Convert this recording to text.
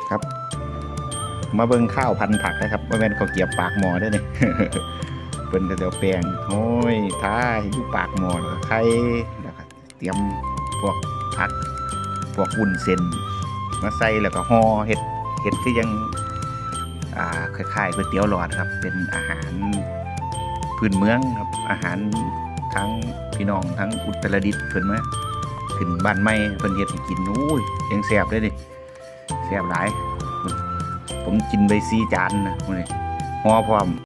ครับมาเบิ่งข้าวพันผักนะครับว่าแม่นข้าวเกรี๊ยวปากหม้อได้เนี่ย เพิ่นก็จะเอาแป้งโอ้ยท้าอยู่ปากหม้อแล้วก็ไข่แล้วก็เตรียมพวกผักพวกวุ้นเส้นมาใส่แล้วก็ห่อเฮ็ดคือยังคล้ายๆก๋วยเตี๋ยวหลอดครับเป็นอาหารพื้นเมืองครับอาหารทั้งพี่น้องทั้งอุตรดิตถ์เพิ่นมาขึ้นบ้านใหม่เพิ่นเฮ็ดให้กินอุ้ยยังแซ่บเลยดิแซ่บหลายผมกินไป4 จานนะมื้อนี้ห่อพร้อม